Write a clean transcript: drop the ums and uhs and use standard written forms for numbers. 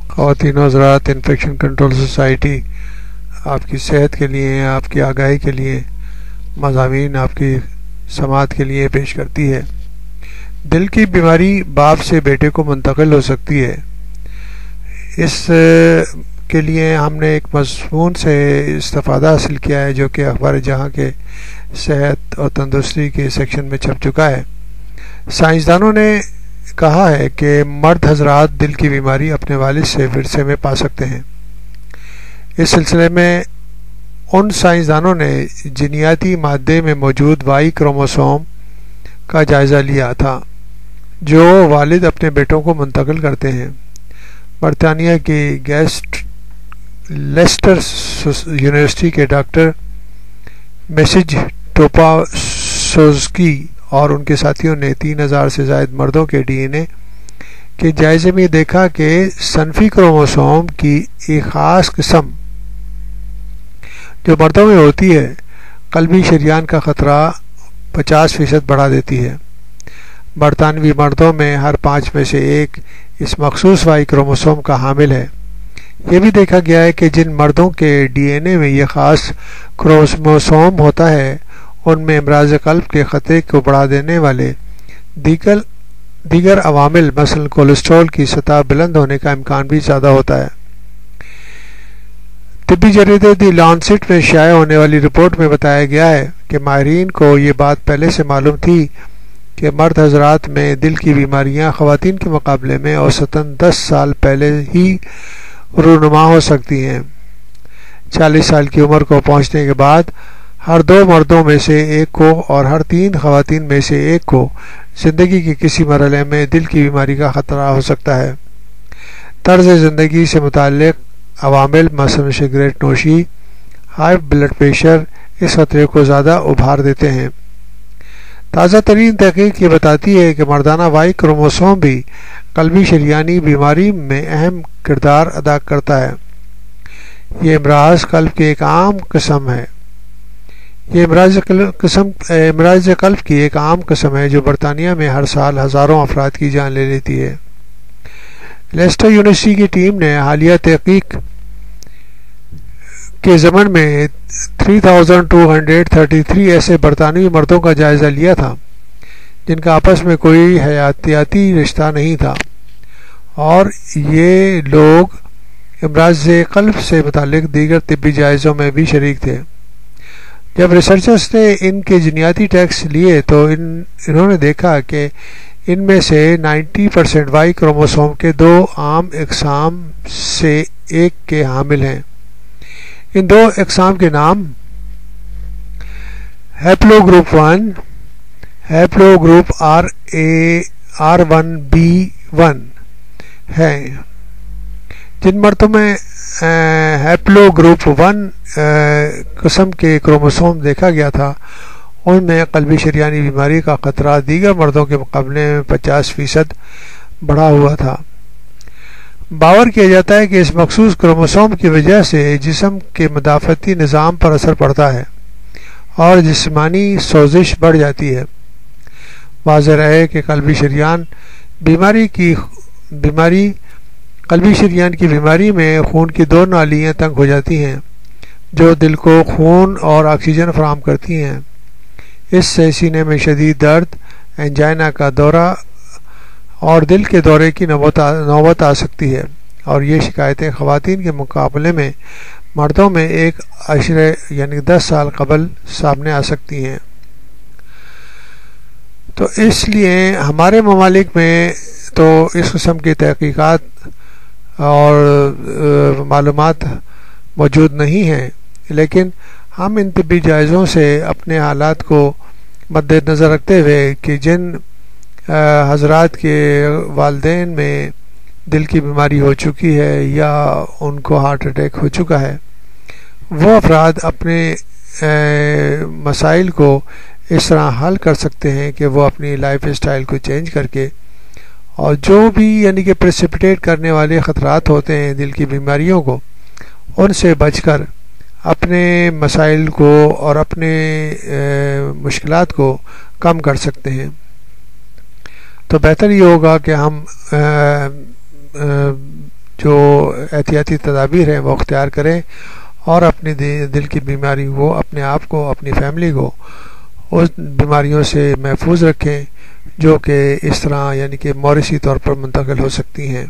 خواتین و حضرات، انفیکشن کنٹرول سوسائٹی آپ کی صحت کے لیے، آپ کی آگاہی کے لیے مضامین آپ کی سماعت کے لیے پیش کرتی ہے۔ دل کی بیماری باپ سے بیٹے کو منتقل ہو سکتی ہے۔ اس کے لیے ہم نے ایک مضمون سے استفادہ حاصل کیا ہے جو کہ اخبار جہاں کے صحت اور تندرستی کے سیکشن میں چھپ چکا ہے۔ سائنسدانوں نے کہا ہے کہ مرد حضرات دل کی بیماری اپنے والد سے ورثے میں پا سکتے ہیں۔ اس سلسلے میں ان سائنسدانوں نے جینیاتی مادے میں موجود وائی کروموسوم کا جائزہ لیا تھا جو والد اپنے بیٹوں کو منتقل کرتے ہیں۔ برطانیہ کی لیسٹر یونیورسٹی کے ڈاکٹر میسج ٹوپاسوزکی اور ان کے ساتھیوں نے 3000 سے زائد مردوں کے ڈی این اے کے جائزے میں دیکھا کہ صنفی کروموسوم کی ایک خاص قسم جو مردوں میں ہوتی ہے قلبی شریان کا خطرہ 50% بڑھا دیتی ہے۔ برطانوی مردوں میں ہر 5 میں سے ایک اس مخصوص وائی کروموسوم کا حامل ہے۔ یہ بھی دیکھا گیا ہے کہ جن مردوں کے ڈی این اے میں یہ خاص کروموسوم ہوتا ہے ان میں امراض قلب کے خطرے کو بڑھا دینے والے دیگر عوامل مثلا کولیسٹرول کی سطح بلند ہونے کا امکان بھی زیادہ ہوتا ہے۔ طبی جریدے دی لانسیٹ میں شائع ہونے والی رپورٹ میں بتایا گیا ہے کہ ماہرین کو یہ بات پہلے سے معلوم تھی کہ مرد حضرات میں دل کی بیماریاں خواتین کے مقابلے میں اوسطاً 10 سال پہلے ہی رونما ہو سکتی ہیں۔ 40 سال کی عمر کو پہنچنے کے بعد ہر 2 مردوں میں سے ایک کو اور ہر 3 خواتین میں سے ایک کو زندگی کے کسی مرحلے میں دل کی بیماری کا خطرہ ہو سکتا ہے۔ طرز زندگی سے متعلق عوامل مثلا سگریٹ نوشی، ہائی بلڈ پریشر اس خطرے کو زیادہ ابھار دیتے ہیں۔ تازہ ترین تحقیق یہ بتاتی ہے کہ مردانہ وائی کروموسوم بھی قلبی شریانی بیماری میں اہم کردار ادا کرتا ہے۔ یہ امراض قلب کی ایک عام قسم ہے۔ یہ امراض قلب کی ایک عام قسم ہے جو برطانیہ میں ہر سال ہزاروں افراد کی جان لے لیتی ہے۔ لیسٹر یونیورسٹی کی ٹیم نے حالیہ تحقیق کے ضمن میں 3233 ایسے برطانوی مردوں کا جائزہ لیا تھا جن کا آپس میں کوئی حیاتیاتی رشتہ نہیں تھا، اور یہ لوگ امراض قلب سے متعلق دیگر طبی جائزوں میں بھی شریک تھے۔ جب ریسرچرز نے ان کے جینیاتی ٹیسٹ لیے تو انہوں نے دیکھا کہ ان میں سے 90% وائی کروموسوم کے 2 عام اقسام سے ایک کے حامل ہیں۔ ان 2 اقسام کے نام ہیپلو گروپ 1 ہیپلو گروپ R1b1 ہیں۔ جن مردوں میں ہیپلو گروپ 1 قسم کے کروموسوم دیکھا گیا تھا ان میں قلبی شریانی بیماری کا خطرہ دیگر مردوں کے مقابلے میں 50% بڑھا ہوا تھا۔ باور کیا جاتا ہے کہ اس مخصوص کروموسوم کی وجہ سے جسم کے مدافعتی نظام پر اثر پڑتا ہے اور جسمانی سوزش بڑھ جاتی ہے۔ واضح ہے کہ قلبی شریان کی بیماری میں خون کی 2 نالیاں تنگ ہو جاتی ہیں جو دل کو خون اور آکسیجن فراہم کرتی ہیں۔ اس سے سینے میں شدید درد، انجائنا کا دورہ اور دل کے دورے کی نوبت آ سکتی ہے، اور یہ شکایتیں خواتین کے مقابلے میں مردوں میں ایک عشرے یعنی 10 سال قبل سامنے آ سکتی ہیں۔ تو اس لیے ہمارے ممالک میں تو اس قسم کی تحقیقات اور معلومات موجود نہیں ہیں، لیکن ہم ان طبی جائزوں سے اپنے حالات کو مد نظر رکھتے ہوئے کہ جن حضرات کے والدین میں دل کی بیماری ہو چکی ہے یا ان کو ہارٹ اٹیک ہو چکا ہے، وہ افراد اپنے مسائل کو اس طرح حل کر سکتے ہیں کہ وہ اپنی لائف اسٹائل کو چینج کر کے، اور جو بھی یعنی کہ پریسپیٹیٹ کرنے والے خطرات ہوتے ہیں دل کی بیماریوں کو، ان سے بچ کر اپنے مسائل کو اور اپنے مشکلات کو کم کر سکتے ہیں۔ تو بہتر یہ ہوگا کہ ہم جو جو احتیاطی تدابیر ہیں وہ اختیار کریں اور اپنی دل کی بیماری کو، اپنے آپ کو، اپنی فیملی کو اس بیماریوں سے محفوظ رکھیں جو کہ اس طرح یعنی کہ موروثی طور پر منتقل ہو سکتی ہیں۔